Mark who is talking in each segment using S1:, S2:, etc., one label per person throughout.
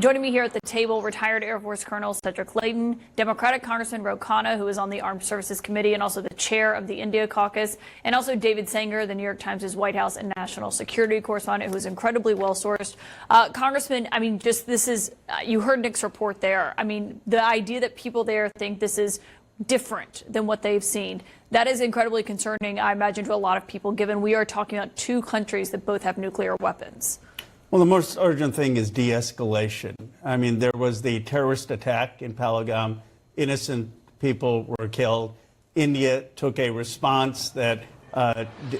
S1: Joining me here at the table, retired Air Force Colonel Cedric Layton, Democratic Congressman Khanna, who is on the Armed Services Committee and also the chair of the India Caucus, and also David Sanger, the New York Times' White House and national security correspondent, who is incredibly well-sourced. Congressman, I mean, you heard Nick's report there. I mean, the idea that people there think this is different than what they've seen, that is incredibly concerning, I imagine, to a lot of people, given we are talking about two countries that both have nuclear weapons.
S2: Well, the most urgent thing is de-escalation. I mean, there was the terrorist attack in Pahalgam. Innocent people were killed. India took a response that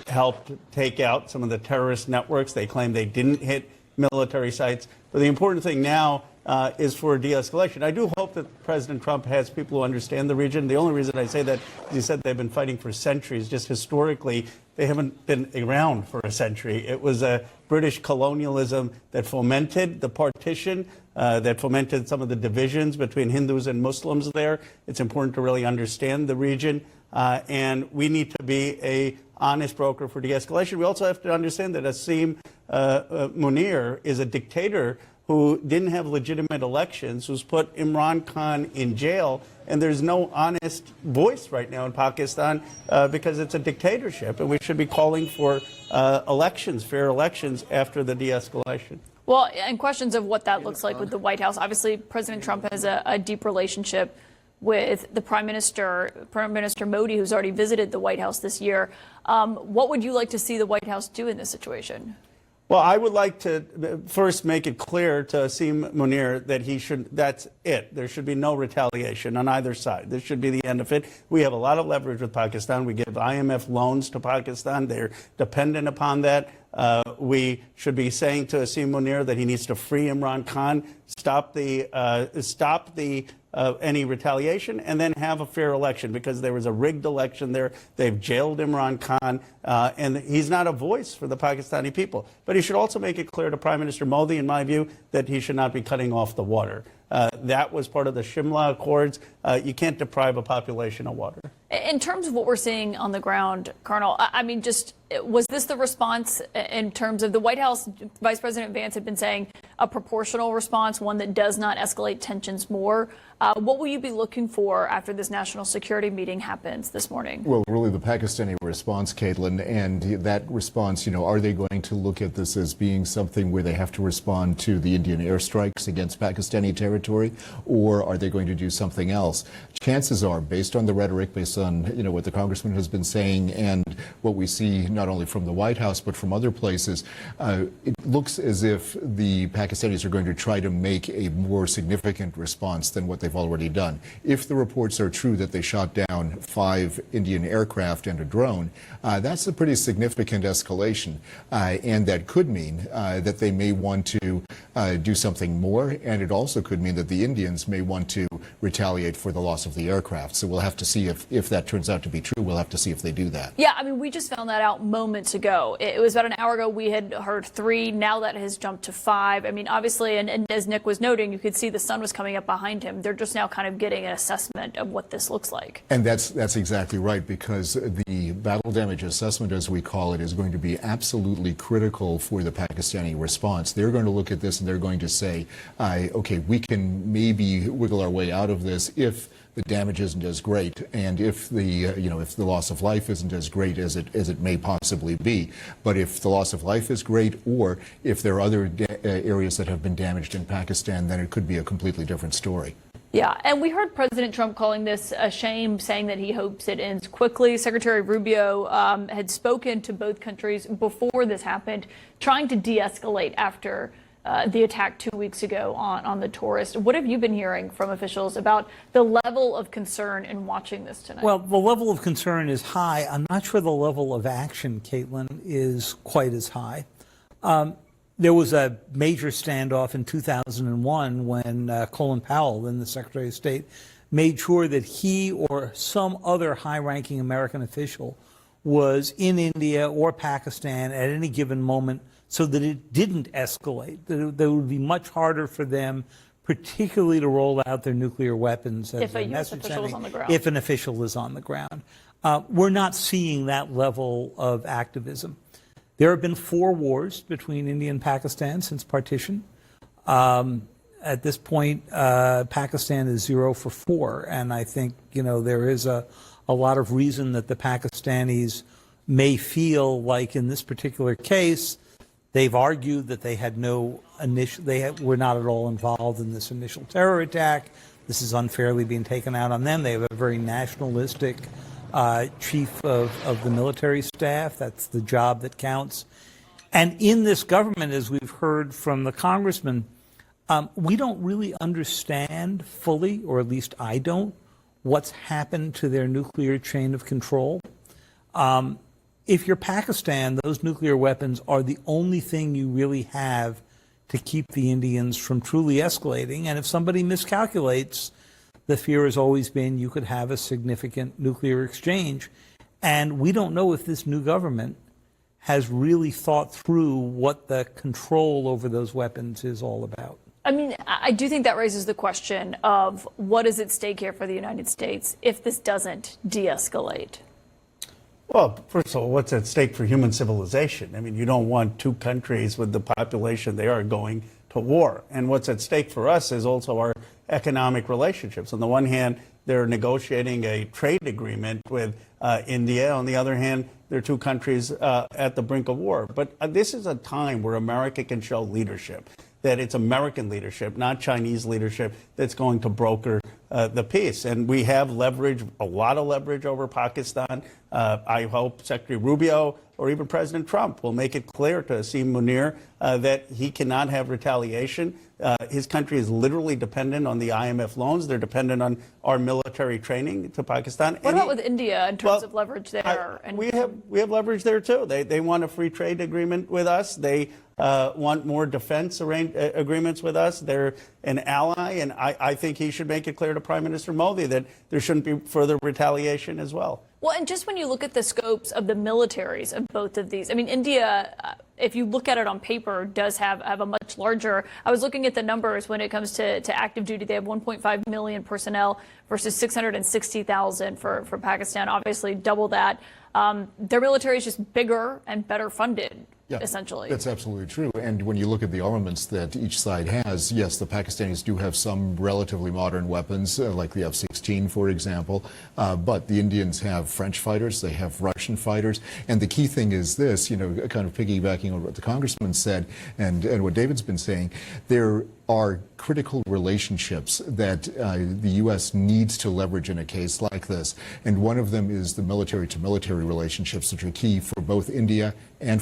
S2: helped take out some of the terrorist networks. They claim they didn't hit military sites. But the important thing now is for de-escalation. I do hope that President Trump has people who understand the region. The only reason I say that is he said they've been fighting for centuries. Just historically, they haven't been around for a century. It was a British colonialism that fomented the partition, that fomented some of the divisions between Hindus and Muslims there. It's important to really understand the region, and we need to be an honest broker for de-escalation. We also have to understand that Asim Munir is a dictator who didn't have legitimate elections, who's put Imran Khan in jail, and there's no honest voice right now in Pakistan because it's a dictatorship, and we should be calling for elections, fair elections, after the de-escalation.
S1: Well, and questions of what that looks like with the White House. Obviously, President Trump has a deep relationship with the Prime Minister Modi, who's already visited the White House this year. What would you like to see the White House do in this situation?
S2: Well, I would like to first make it clear to Asim Munir that that's it. There should be no retaliation on either side. This should be the end of it. We have a lot of leverage with Pakistan. We give IMF loans to Pakistan. They're dependent upon that. We should be saying to Asim Munir that he needs to free Imran Khan, stop any retaliation, and then have a fair election, because there was a rigged election there. They've jailed Imran Khan, and he's not a voice for the Pakistani people. But he should also make it clear to Prime Minister Modi, in my view, that he should not be cutting off the water. That was part of the Shimla Accords. You can't deprive a population of water.
S1: In terms of what we're seeing on the ground, Colonel, I mean, was this the response in terms of the White House? Vice President Vance had been saying a proportional response, one that does not escalate tensions more. What will you be looking for after this national security meeting happens this morning?
S3: Well, really the Pakistani response, Kaitlan, and that response, are they going to look at this as being something where they have to respond to the Indian airstrikes against Pakistani territory, or are they going to do something else? Chances are, based on the rhetoric, based on what the Congressman has been saying, and what we see not only from the White House but from other places, it looks as if the Pakistanis are going to try to make a more significant response than what they've already done. If the reports are true that they shot down 5 Indian aircraft and a drone, that's a pretty significant escalation, and that could mean that they may want to do something more, and it also could mean that the Indians may want to retaliate for the loss of the aircraft. So we'll have to see if that turns out to be true. We'll have to see if they do that.
S1: Yeah, I mean, we just found that out moments ago. It was about an hour ago we had heard 3. Now that has jumped to 5. I mean, obviously, and as Nick was noting, you could see the sun was coming up behind him. They're just now kind of getting an assessment of what this looks like.
S3: And that's exactly right, because the battle damage assessment, as we call it, is going to be absolutely critical for the Pakistani response. They're going to look at this and they're going to say, okay, we can maybe wiggle our way out of this if the damage isn't as great, and if the if the loss of life isn't as great as it may possibly be. But if the loss of life is great, or if there are other areas that have been damaged in Pakistan, then it could be a completely different story.
S1: Yeah, and we heard President Trump calling this a shame, saying that he hopes it ends quickly. Secretary Rubio had spoken to both countries before this happened, trying to de-escalate after the attack 2 weeks ago on the tourist. What have you been hearing from officials about the level of concern in watching this tonight?
S4: Well, the level of concern is high. I'm not sure the level of action, Kaitlan, is quite as high. There was a major standoff in 2001 when Colin Powell, then the Secretary of State, made sure that he or some other high-ranking American official was in India or Pakistan at any given moment, so that it didn't escalate, that it would be much harder for them, particularly to roll out their nuclear weapons as
S1: if a U.S. official is on the ground.
S4: If an official is on the ground. We're not seeing that level of activism. There have been 4 wars between India and Pakistan since partition. at this point, Pakistan is 0 for 4. And I think, there is a lot of reason that the Pakistanis may feel like in this particular case, they've argued that they had no were not at all involved in this initial terror attack. This is unfairly being taken out on them. They have a very nationalistic chief of the military staff. That's the job that counts. And in this government, as we've heard from the congressman, we don't really understand fully, or at least I don't, what's happened to their nuclear chain of control. If you're Pakistan, those nuclear weapons are the only thing you really have to keep the Indians from truly escalating. And if somebody miscalculates, the fear has always been you could have a significant nuclear exchange. And we don't know if this new government has really thought through what the control over those weapons is all about.
S1: I mean, I do think that raises the question of what is at stake here for the United States if this doesn't de-escalate?
S2: Well, first of all, what's at stake for human civilization? I mean, you don't want two countries with the population they are going to war. And what's at stake for us is also our economic relationships. On the one hand, they're negotiating a trade agreement with India. On the other hand, they're two countries at the brink of war. But this is a time where America can show leadership, that it's American leadership, not Chinese leadership, that's going to broker the peace. And we have leverage, a lot of leverage over Pakistan. I hope Secretary Rubio or even President Trump will make it clear to Asim Munir that he cannot have retaliation. His country is literally dependent on the IMF loans. They're dependent on our military training to Pakistan.
S1: What about with India in terms of leverage there?
S2: We have leverage there too. They want a free trade agreement with us. They want more defense agreements with us. They're an ally, and I think he should make it clear to Prime Minister Modi that there shouldn't be further retaliation as well.
S1: Well, and just when you look at the scopes of the militaries of both of these, I mean, India, if you look at it on paper, does have a much larger. I was looking at the numbers when it comes to active duty. They have 1.5 million personnel versus 660,000 for Pakistan, obviously double that. Their military is just bigger and better funded.
S3: Yeah,
S1: essentially.
S3: That's absolutely true. And when you look at the armaments that each side has, yes, the Pakistanis do have some relatively modern weapons, like the F-16, for example. But the Indians have French fighters, they have Russian fighters. And the key thing is this, kind of piggybacking on what the congressman said and what David's been saying, there are critical relationships that the U.S. needs to leverage in a case like this. And one of them is the military-to-military relationships, which are key for both India and